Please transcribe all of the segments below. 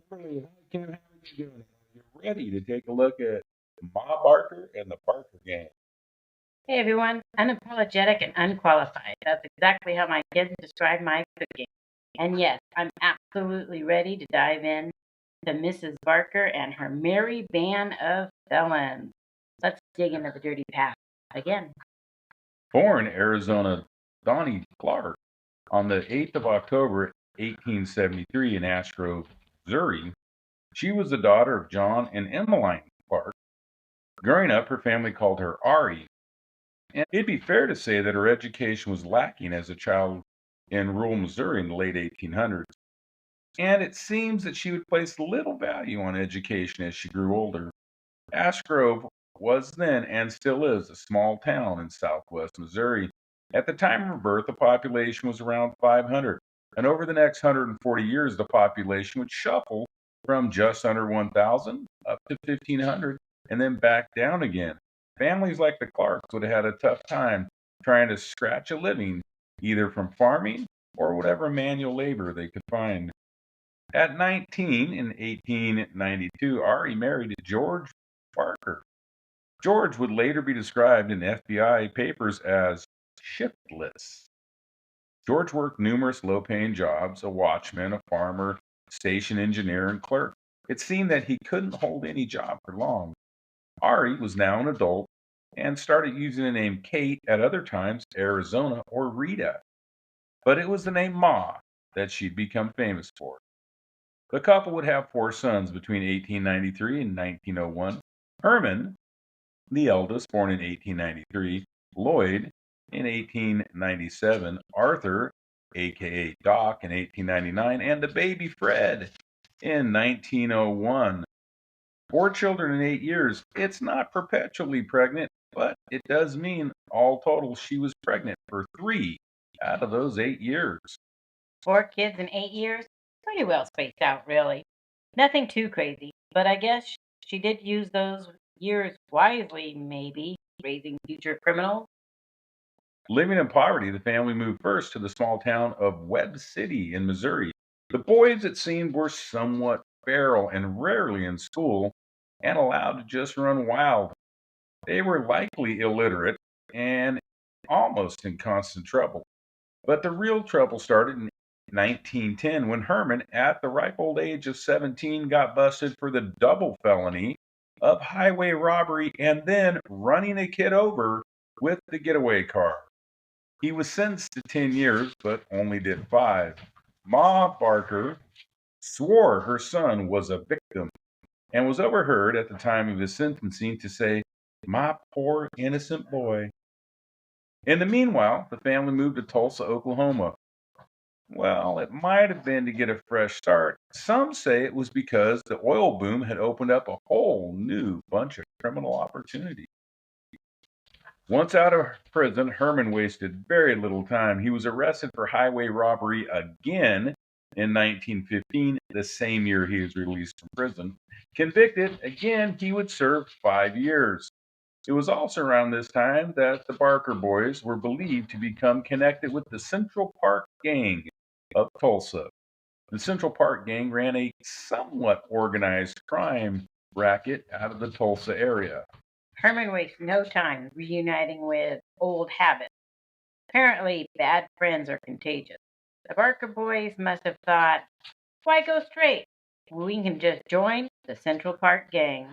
Kimberly, hi Kim, how are you doing? You're ready to take a look at Ma Barker and the Barker Gang. Hey everyone, unapologetic and unqualified. That's exactly how my kids describe my cooking. And yes, I'm absolutely ready to dive in to Mrs. Barker and her merry band of felons. Let's dig into the dirty past again. Born Arizona Donnie Clark on the 8th of October, 1873 in Ash Grove, Missouri, she was the daughter of John and Emmeline Clark. Growing up, her family called her Ari, and it'd be fair to say that her education was lacking as a child in rural Missouri in the late 1800s. And it seems that she would place little value on education as she grew older. Ash Grove was then and still is a small town in southwest Missouri. At the time of her birth, the population was around 500. And over the next 140 years, the population would shuffle from just under 1,000 up to 1,500 and then back down again. Families like the Clarks would have had a tough time trying to scratch a living, either from farming or whatever manual labor they could find. At 19 in 1892, Ari married George Barker. George would later be described in FBI papers as shiftless. George worked numerous low paying jobs: a watchman, a farmer, station engineer, and clerk. It seemed that he couldn't hold any job for long. Ari was now an adult and started using the name Kate, at other times Arizona or Rita. But it was the name Ma that she'd become famous for. The couple would have four sons between 1893 and 1901. Herman, the eldest, born in 1893, Lloyd in 1897, Arthur, aka Doc, in 1899, and the baby Fred in 1901. Four children in 8 years. It's not perpetually pregnant, but it does mean all total she was pregnant for 3 out of those 8 years. 4 kids in 8 years? Pretty well spaced out, really. Nothing too crazy, but I guess she did use those years wisely, maybe, raising future criminals. Living in poverty, the family moved first to the small town of Webb City in Missouri. The boys, it seemed, were somewhat feral and rarely in school and allowed to just run wild. They were likely illiterate and almost in constant trouble. But the real trouble started in 1910 when Herman, at the ripe old age of 17, got busted for the double felony of highway robbery and then running a kid over with the getaway car. He was sentenced to 10 years, but only did 5. Ma Barker swore her son was a victim and was overheard at the time of his sentencing to say, "My poor innocent boy." In the meanwhile, the family moved to Tulsa, Oklahoma. Well, it might have been to get a fresh start. Some say it was because the oil boom had opened up a whole new bunch of criminal opportunities. Once out of prison, Herman wasted very little time. He was arrested for highway robbery again in 1915, the same year he was released from prison. Convicted again, he would serve 5 years. It was also around this time that the Barker boys were believed to become connected with the Central Park Gang of Tulsa. The Central Park Gang ran a somewhat organized crime racket out of the Tulsa area. Herman wastes no time reuniting with old habits. Apparently, bad friends are contagious. The Barker boys must have thought, why go straight? We can just join the Central Park gang.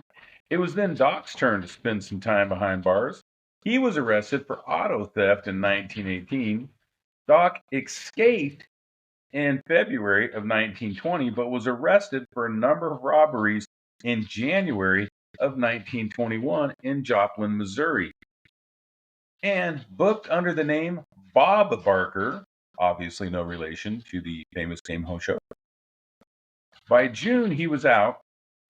It was then Doc's turn to spend some time behind bars. He was arrested for auto theft in 1918. Doc escaped in February of 1920, but was arrested for a number of robberies in January of 1921 in Joplin, Missouri, and booked under the name Bob Barker, obviously no relation to the famous Game Ho show. By June, he was out,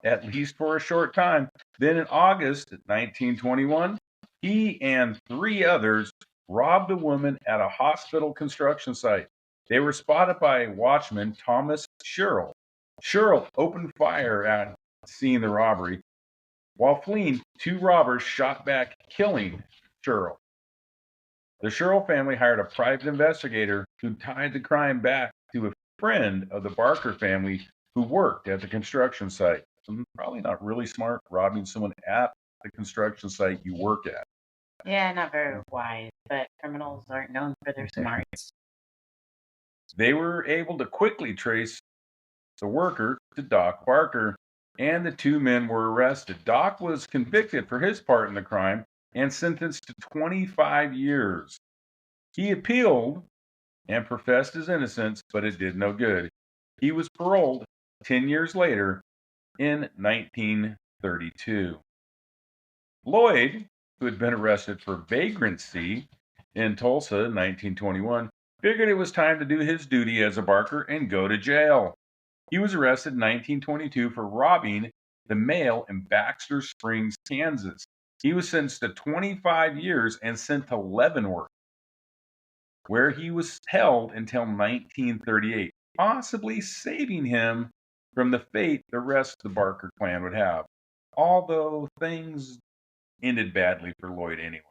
at least for a short time. Then in August 1921, he and 3 others robbed a woman at a hospital construction site. They were spotted by watchman Thomas Sherrill. Sherrill opened fire at seeing the robbery. While fleeing, 2 robbers shot back, killing Sherrill. The Sherrill family hired a private investigator who tied the crime back to a friend of the Barker family who worked at the construction site. So probably not really smart robbing someone at the construction site you work at. Yeah, not very wise, but criminals aren't known for their smarts. They were able to quickly trace the worker to Doc Barker, and the two men were arrested. Doc was convicted for his part in the crime and sentenced to 25 years. He appealed and professed his innocence, but it did no good. He was paroled 10 years later in 1932. Lloyd, who had been arrested for vagrancy in Tulsa in 1921, figured it was time to do his duty as a Barker and go to jail. He was arrested in 1922 for robbing the mail in Baxter Springs, Kansas. He was sentenced to 25 years and sent to Leavenworth, where he was held until 1938, possibly saving him from the fate the rest of the Barker clan would have. Although things ended badly for Lloyd anyway.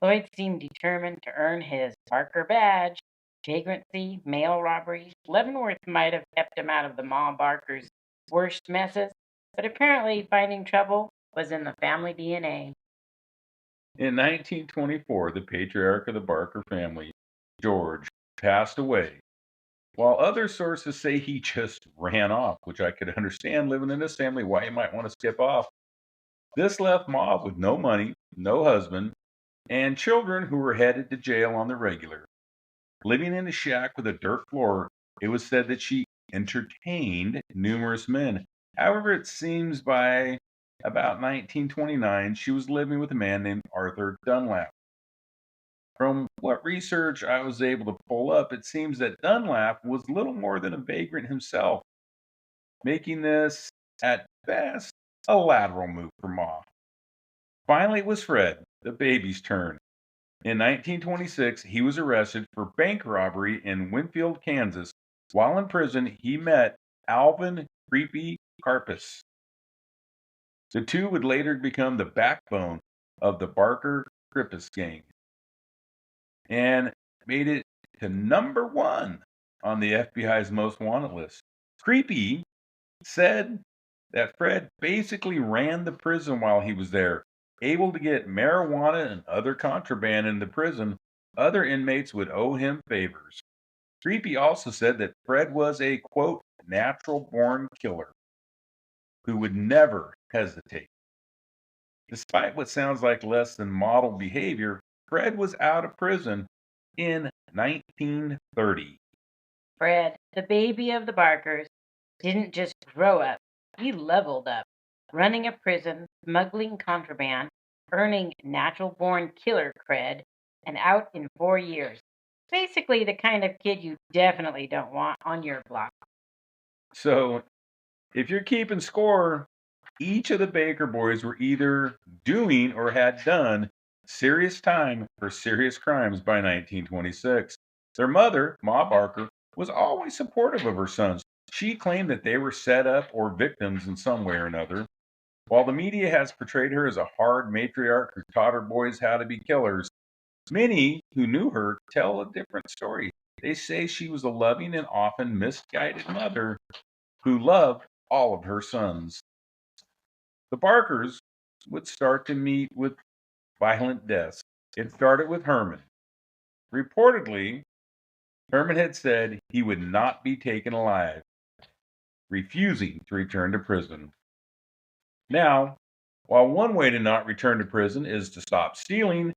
Lloyd seemed determined to earn his Barker badge. Vagrancy, mail robbery. Leavenworth might have kept him out of the Ma Barker's worst messes, but apparently finding trouble was in the family DNA. In 1924, the patriarch of the Barker family, George, passed away, while other sources say he just ran off, which I could understand living in this family why you might want to skip off. This left Ma with no money, no husband, and children who were headed to jail on the regular. Living in a shack with a dirt floor, it was said that she entertained numerous men. However, it seems by about 1929, she was living with a man named Arthur Dunlap. From what research I was able to pull up, it seems that Dunlap was little more than a vagrant himself, making this, at best, a lateral move for Ma. Finally, it was Fred, the baby's turn. In 1926, he was arrested for bank robbery in Winfield, Kansas. While in prison, he met Alvin Creepy Carpus. The two would later become the backbone of the Barker Crippus gang and made it to #1 on the FBI's most wanted list. Creepy said that Fred basically ran the prison while he was there, able to get marijuana and other contraband in the prison. Other inmates would owe him favors. Creepy also said that Fred was a, quote, natural born killer who would never hesitate. Despite what sounds like less than model behavior, Fred was out of prison in 1930. Fred, the baby of the Barkers, didn't just grow up, he leveled up, running a prison, smuggling contraband, earning natural born killer cred, and out in 4 years. Basically, the kind of kid you definitely don't want on your block. So, if you're keeping score, each of the Baker boys were either doing or had done serious time for serious crimes by 1926. Their mother, Ma Barker, was always supportive of her sons. She claimed that they were set up or victims in some way or another. While the media has portrayed her as a hard matriarch who taught her boys how to be killers, many who knew her tell a different story. They say she was a loving and often misguided mother who loved all of her sons. The Barkers would start to meet with violent deaths. It started with Herman. Reportedly, Herman had said he would not be taken alive, refusing to return to prison. Now, while one way to not return to prison is to stop stealing,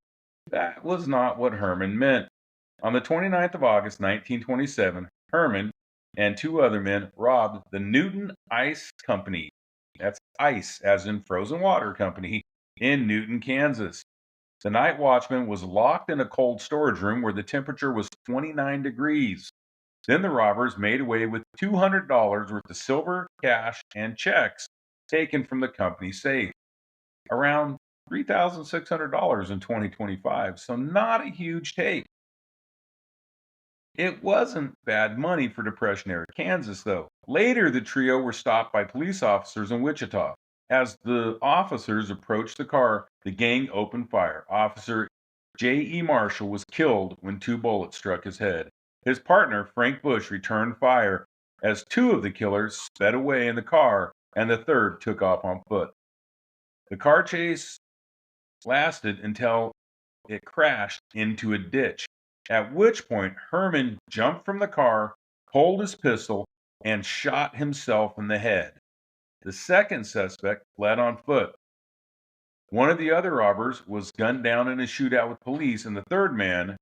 that was not what Herman meant. On the 29th of August, 1927, Herman and two other men robbed the Newton Ice Company. That's ice, as in frozen water company, in Newton, Kansas. The night watchman was locked in a cold storage room where the temperature was 29 degrees. Then the robbers made away with $200 worth of silver, cash, and checks taken from the company safe. Around $3,600 in 2025, so not a huge take. It wasn't bad money for Depression era Kansas, though. Later, the trio were stopped by police officers in Wichita. As the officers approached the car, the gang opened fire. Officer J.E. Marshall was killed when two bullets struck his head. His partner, Frank Bush, returned fire, as two of the killers sped away in the car and the third took off on foot. The car chase lasted until it crashed into a ditch, at which point Herman jumped from the car, pulled his pistol, and shot himself in the head. The second suspect fled on foot. One of the other robbers was gunned down in a shootout with police, and the third man,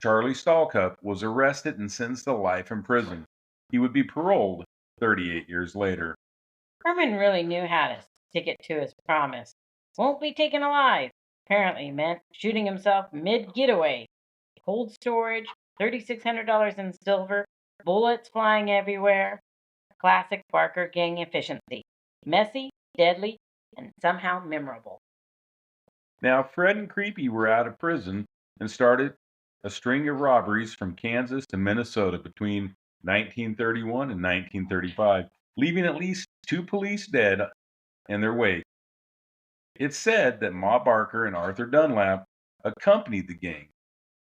Charlie Stallcup, was arrested and sentenced to life in prison. He would be paroled 38 years later. Herman really knew how to stick it to his promise. Won't be taken alive. Apparently meant shooting himself mid getaway. Cold storage, $3,600 in silver, bullets flying everywhere. Classic Barker gang efficiency. Messy, deadly, and somehow memorable. Now, Fred and Creepy were out of prison and started a string of robberies from Kansas to Minnesota between 1931 and 1935, leaving at least two police dead in their wake. It's said that Ma Barker and Arthur Dunlap accompanied the gang.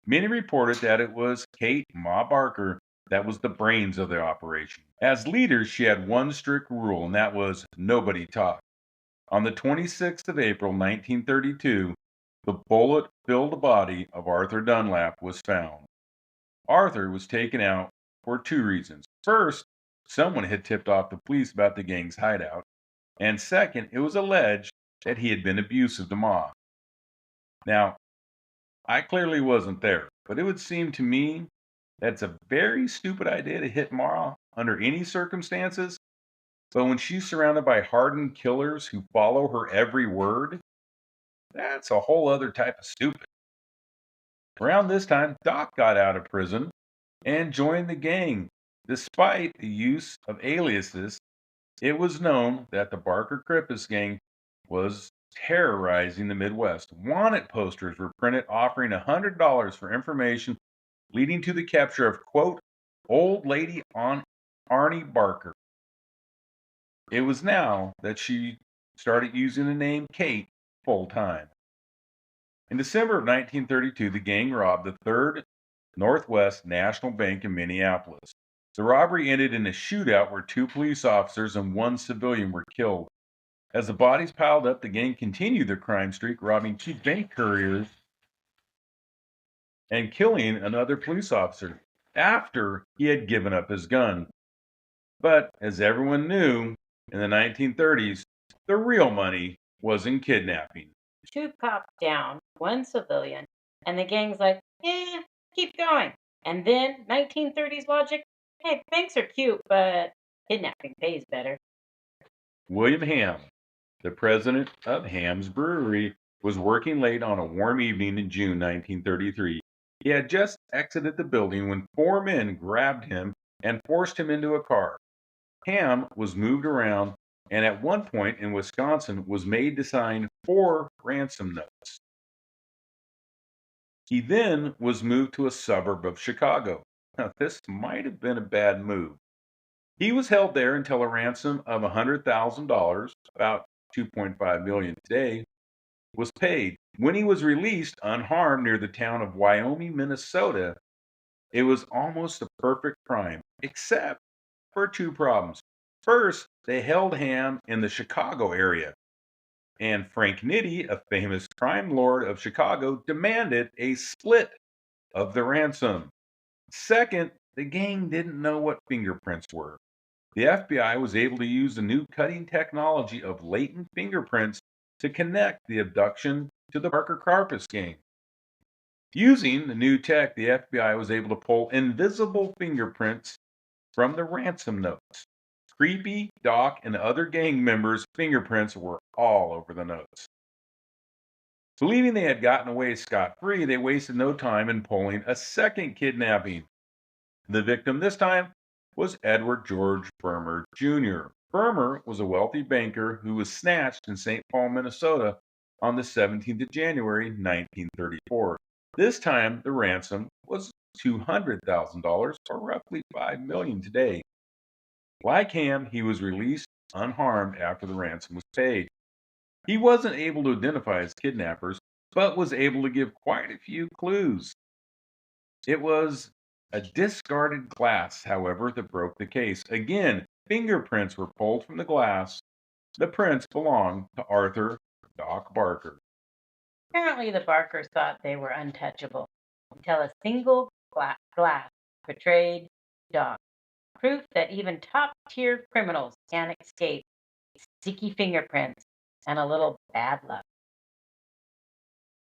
Many reported that it was Kate Ma Barker that was the brains of the operation. As leaders, she had one strict rule, and that was nobody talked. On the 26th of April, 1932, the bullet-filled body of Arthur Dunlap was found. Arthur was taken out for two reasons. First, someone had tipped off the police about the gang's hideout. And second, it was alleged that he had been abusive to Ma. Now, I clearly wasn't there, but it would seem to me that's a very stupid idea to hit Ma under any circumstances. But when she's surrounded by hardened killers who follow her every word, that's a whole other type of stupid. Around this time, Doc got out of prison and joined the gang. Despite the use of aliases, it was known that the Barker Crippus gang was terrorizing the Midwest. Wanted posters were printed offering $100 for information leading to the capture of, quote, old lady on Arnie Barker. It was now that she started using the name Kate full time. In December of 1932, the gang robbed the Third Northwest National Bank in Minneapolis. The robbery ended in a shootout where two police officers and one civilian were killed. As the bodies piled up, the gang continued their crime streak, robbing two bank couriers and killing another police officer after he had given up his gun. But as everyone knew, in the 1930s, the real money was in kidnapping. Two cops down, one civilian, and the gang's like, keep going. And then 1930s logic, hey, banks are cute, but kidnapping pays better. William Ham, the president of Ham's Brewery, was working late on a warm evening in June 1933. He had just exited the building when four men grabbed him and forced him into a car. Ham was moved around and at one point in Wisconsin was made to sign 4 ransom notes. He then was moved to a suburb of Chicago. Now, this might have been a bad move. He was held there until a ransom of $100,000, about $2.5 million today, was paid. When he was released unharmed near the town of Wyoming, Minnesota, it was almost a perfect crime, except for two problems. First, they held Ham in the Chicago area, and Frank Nitti, a famous crime lord of Chicago, demanded a split of the ransom. Second, the gang didn't know what fingerprints were. The FBI was able to use the new cutting technology of latent fingerprints to connect the abduction to the Barker Crippus gang. Using the new tech, the FBI was able to pull invisible fingerprints from the ransom notes. Creepy, Doc, and other gang members' fingerprints were all over the notes. Believing they had gotten away scot-free, they wasted no time in pulling a second kidnapping. The victim this time was Edward George Burmer Jr. Burmer was a wealthy banker who was snatched in St. Paul, Minnesota on the 17th of January, 1934. This time, the ransom was $200,000, or roughly $5 million today. Like Ham, he was released unharmed after the ransom was paid. He wasn't able to identify his kidnappers, but was able to give quite a few clues. It was A discarded glass, however, that broke the case. Again, fingerprints were pulled from the glass. The prints belonged to Arthur Doc Barker. Apparently, the Barkers thought they were untouchable until a single glass betrayed Doc. Proof that even top tier criminals can escape sticky fingerprints and a little bad luck.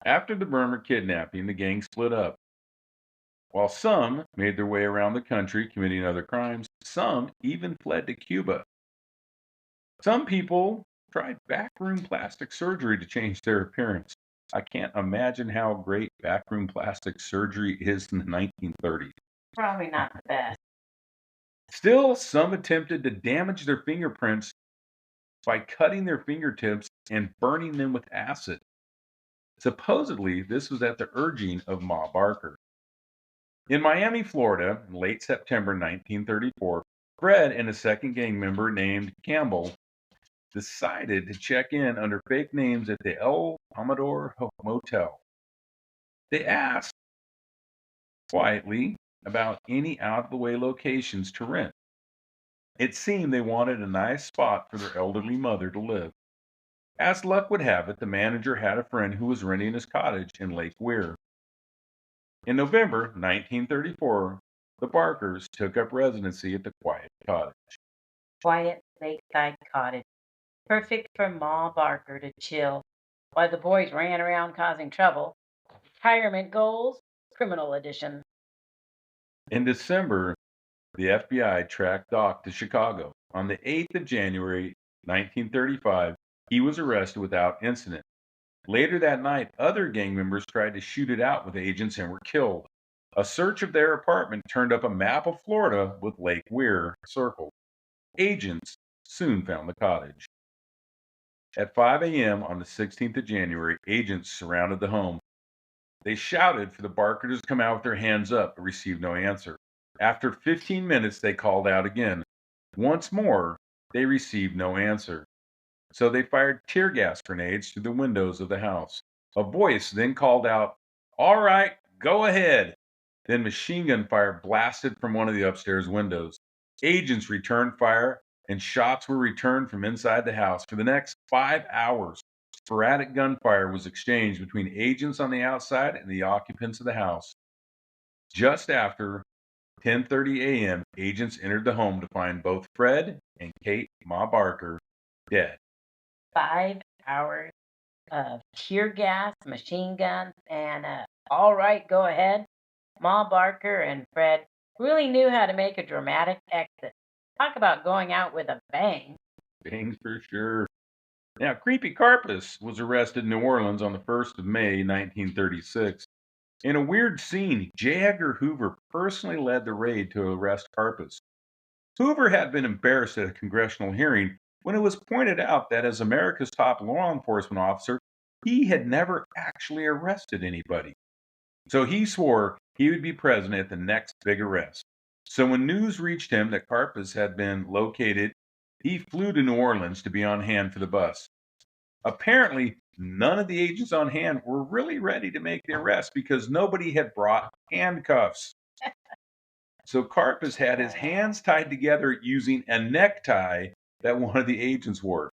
After the Burma kidnapping, the gang split up. While some made their way around the country committing other crimes, some even fled to Cuba. Some people tried backroom plastic surgery to change their appearance. I can't imagine how great backroom plastic surgery is in the 1930s. Probably not the best. Still, some attempted to damage their fingerprints by cutting their fingertips and burning them with acid. Supposedly, this was at the urging of Ma Barker. In Miami, Florida, in late September 1934, Fred and a second gang member named Campbell decided to check in under fake names at the El Amador Motel. They asked quietly about any out of the way locations to rent. It seemed they wanted a nice spot for their elderly mother to live. As luck would have it, the manager had a friend who was renting his cottage in Lake Weir. In November 1934, the Barkers took up residency at the Quiet Cottage. Quiet lakeside cottage. Perfect for Ma Barker to chill while the boys ran around causing trouble. Retirement goals, criminal edition. In December, the FBI tracked Doc to Chicago. On the 8th of January 1935, he was arrested without incident. Later that night, other gang members tried to shoot it out with agents and were killed. A search of their apartment turned up a map of Florida with Lake Weir circled. Agents soon found the cottage. At 5 a.m. on the 16th of January, agents surrounded the home. They shouted for the Barkers to come out with their hands up, but received no answer. After 15 minutes, they called out again. Once more, they received no answer. So they fired tear gas grenades through the windows of the house. A voice then called out, "All right, go ahead." Then machine gun fire blasted from one of the upstairs windows. Agents returned fire, and shots were returned from inside the house. For the next 5 hours, sporadic gunfire was exchanged between agents on the outside and the occupants of the house. Just after 10:30 a.m., agents entered the home to find both Fred and Kate Ma Barker dead. 5 hours of tear gas, machine guns, and all right, go ahead. Ma Barker and Fred really knew how to make a dramatic exit. Talk about going out with a bang. Bangs for sure. Now, Creepy Carpus was arrested in New Orleans on the 1st of May, 1936. In a weird scene, J. Edgar Hoover personally led the raid to arrest Carpus. Hoover had been embarrassed at a congressional hearing when it was pointed out that as America's top law enforcement officer, he had never actually arrested anybody. So he swore he would be present at the next big arrest. So when news reached him that Carpus had been located, he flew to New Orleans to be on hand for the bus. Apparently, none of the agents on hand were really ready to make the arrest because nobody had brought handcuffs. So Carpus had his hands tied together using a necktie that one of the agents wore.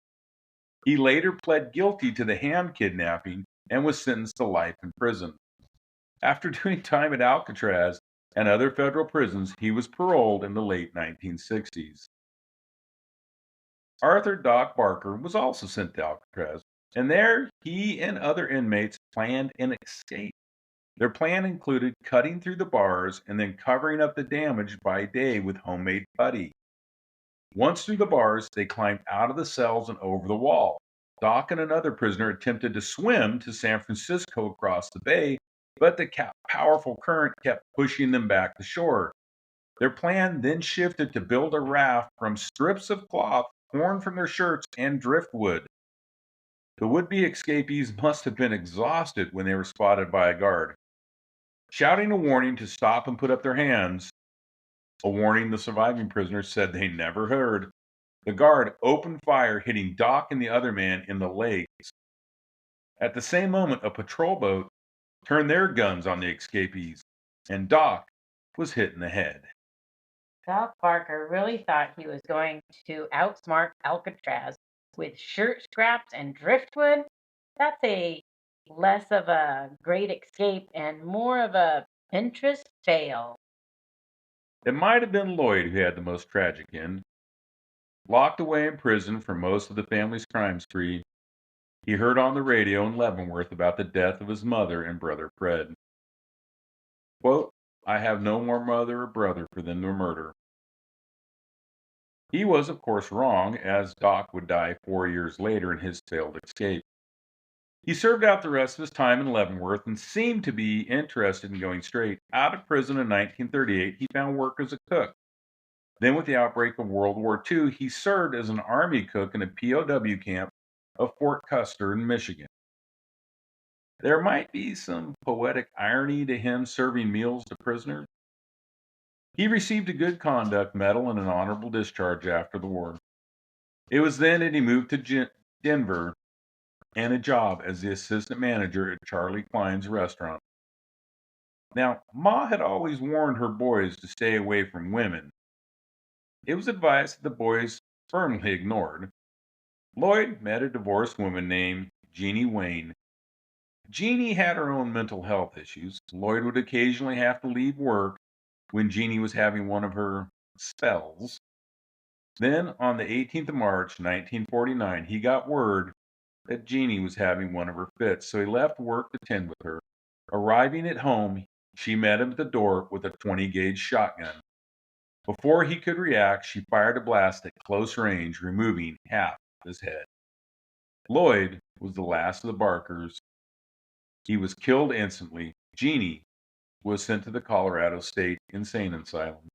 He later pled guilty to the hand kidnapping and was sentenced to life in prison. After doing time at Alcatraz and other federal prisons, he was paroled in the late 1960s. Arthur Doc Barker was also sent to Alcatraz, and there he and other inmates planned an escape. Their plan included cutting through the bars and then covering up the damage by day with homemade putty. Once through the bars, they climbed out of the cells and over the wall. Doc and another prisoner attempted to swim to San Francisco across the bay, but the powerful current kept pushing them back to shore. Their plan then shifted to build a raft from strips of cloth torn from their shirts and driftwood. The would-be escapees must have been exhausted when they were spotted by a guard. Shouting a warning to stop and put up their hands, a warning the surviving prisoners said they never heard, the guard opened fire, hitting Doc and the other man in the legs. At the same moment, a patrol boat turned their guns on the escapees, and Doc, was hit in the head. Doc Barker really thought he was going to outsmart Alcatraz with shirt scraps and driftwood. That's a less of a great escape and more of a Pinterest fail. It might have been Lloyd who had the most tragic end. Locked away in prison for most of the family's crime spree, he heard on the radio in Leavenworth about the death of his mother and brother Fred. Quote, I have no more mother or brother for them to murder. He was, of course, wrong, as Doc would die 4 years later in his failed escape. He served out the rest of his time in Leavenworth and seemed to be interested in going straight. Out of prison in 1938, he found work as a cook. Then, with the outbreak of World War II, he served as an Army cook in a POW camp of Fort Custer in Michigan. There might be some poetic irony to him serving meals to prisoners. He received a Good Conduct Medal and an honorable discharge after the war. It was then that he moved to Denver and a job as the assistant manager at Charlie Klein's restaurant. Now, Ma had always warned her boys to stay away from women. It was advice that the boys firmly ignored. Lloyd met a divorced woman named Jeannie Wayne. Jeannie had her own mental health issues. Lloyd would occasionally have to leave work when Jeannie was having one of her spells. Then, on the 18th of March, 1949, he got word that Jeannie was having one of her fits, so he left work to tend with her. Arriving at home, she met him at the door with a 20-gauge shotgun. Before he could react, she fired a blast at close range, removing half of his head. Lloyd was the last of the Barkers. He was killed instantly. Jeannie was sent to the Colorado State Insane Asylum.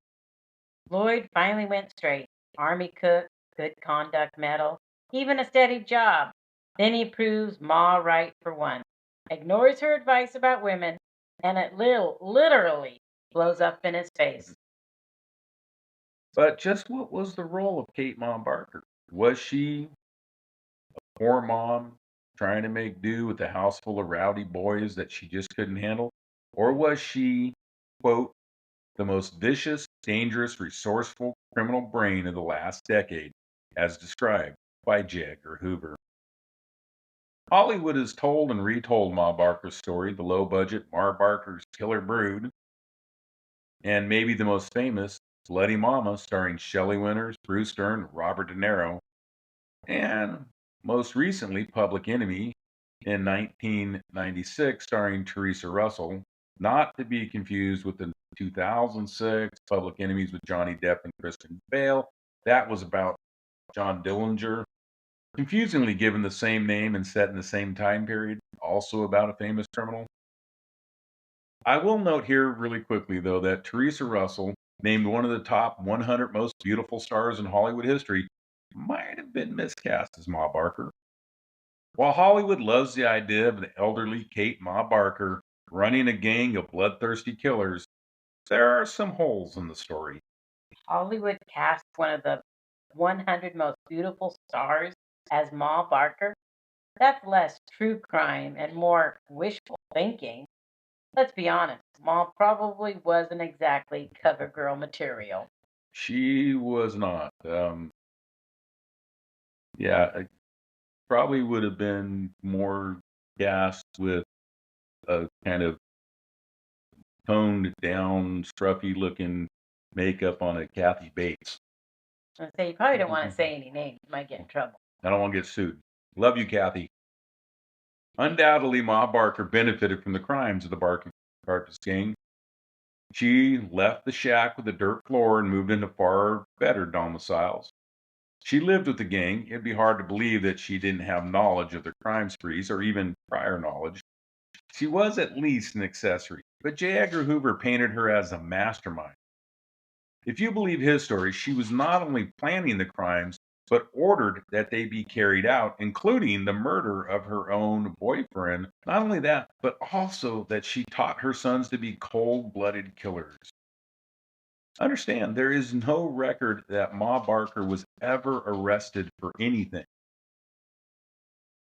Lloyd finally went straight. Army cook, good conduct medal, even a steady job. Then he proves Ma right for one. Ignores her advice about women, and it literally blows up in his face. But just what was the role of Kate Mom Barker? Was she a poor mom trying to make do with a house full of rowdy boys that she just couldn't handle? Or was she, quote, the most vicious, dangerous, resourceful criminal brain of the last decade, as described by J. Edgar Hoover? Hollywood has told and retold Ma Barker's story, the low budget Ma Barker's Killer Brood, and maybe the most famous, Bloody Mama, starring Shelley Winters, Bruce Dern, Robert De Niro, and most recently, Public Enemy in 1996, starring Teresa Russell, not to be confused with the 2006 Public Enemies with Johnny Depp and Christian Bale. That was about John Dillinger, confusingly given the same name and set in the same time period, also about a famous criminal. I will note here really quickly, though, that Teresa Russell, named one of the top 100 most beautiful stars in Hollywood history, might have been miscast as Ma Barker. While Hollywood loves the idea of the elderly Kate Ma Barker running a gang of bloodthirsty killers, there are some holes in the story. Hollywood cast one of the 100 most beautiful stars as Ma Barker. That's less true crime and more wishful thinking. Let's be honest, Ma probably wasn't exactly cover girl material. She was not. Yeah, I probably would have been more cast with a kind of toned down, scruffy looking makeup on a Kathy Bates. I say you probably don't want to say any names, you might get in trouble. I don't want to get sued. Love you, Kathy. Undoubtedly, Ma Barker benefited from the crimes of the Barker's gang. She left the shack with the dirt floor and moved into far better domiciles. She lived with the gang. It'd be hard to believe that she didn't have knowledge of their crime sprees or even prior knowledge. She was at least an accessory, but J. Edgar Hoover painted her as a mastermind. If you believe his story, she was not only planning the crimes, but ordered that they be carried out, including the murder of her own boyfriend. Not only that, but also that she taught her sons to be cold blooded killers. Understand, there is no record that Ma Barker was ever arrested for anything.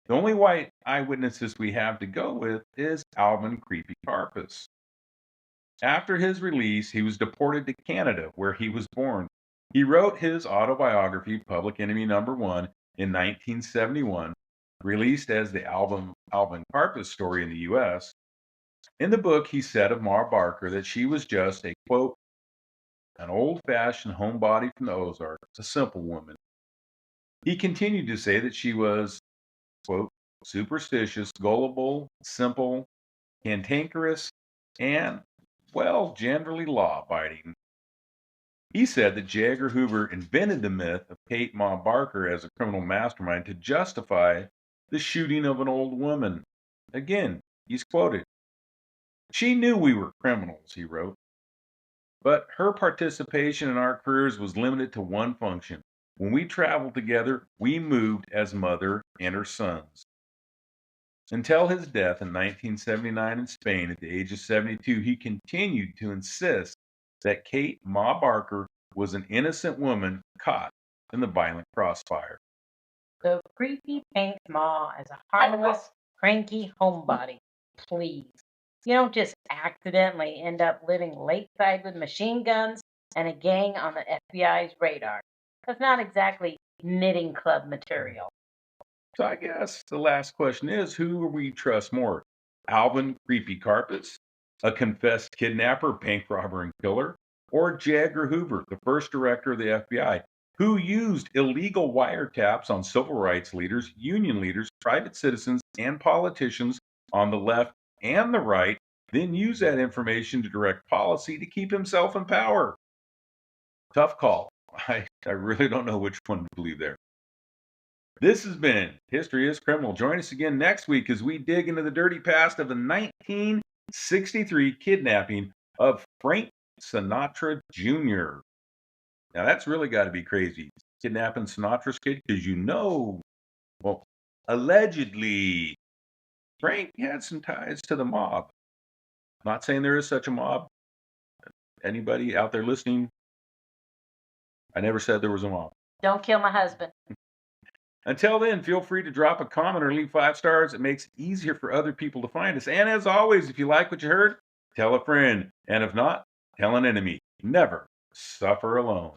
The only white eyewitnesses we have to go with is Alvin Creepy Carpus. After his release, he was deported to Canada, where he was born. He wrote his autobiography, Public Enemy Number One, in 1971, released as the Alvin Karpis story in the U.S. In the book, he said of Ma Barker that she was just a, quote, an old-fashioned homebody from the Ozarks, a simple woman. He continued to say that she was, quote, superstitious, gullible, simple, cantankerous, and, well, generally law-abiding. He said that J. Edgar Hoover invented the myth of Kate Ma Barker as a criminal mastermind to justify the shooting of an old woman. Again, he's quoted. She knew we were criminals, he wrote, but her participation in our careers was limited to one function. When we traveled together, we moved as mother and her sons. Until his death in 1979 in Spain at the age of 72, he continued to insist that Kate Ma Barker was an innocent woman caught in the violent crossfire. So creepy pink Ma as a harmless, cranky homebody. Please. You don't just accidentally end up living lakeside with machine guns and a gang on the FBI's radar. That's not exactly knitting club material. So I guess the last question is, who will we trust more? Alvin Creepy Carpets, a confessed kidnapper, bank robber, and killer, or J. Edgar Hoover, the first director of the FBI, who used illegal wiretaps on civil rights leaders, union leaders, private citizens, and politicians on the left and the right, then used that information to direct policy to keep himself in power? Tough call. I really don't know which one to believe there. This has been History is Criminal. Join us again next week as we dig into the dirty past of the 1963 kidnapping of Frank Sinatra Jr. Now, that's really got to be crazy. Kidnapping Sinatra's kid because well, allegedly, Frank had some ties to the mob. Not saying there is such a mob. Anybody out there listening? I never said there was a mob. Don't kill my husband. Until then, feel free to drop a comment or leave 5 stars. It makes it easier for other people to find us. And as always, if you like what you heard, tell a friend. And if not, tell an enemy. Never suffer alone.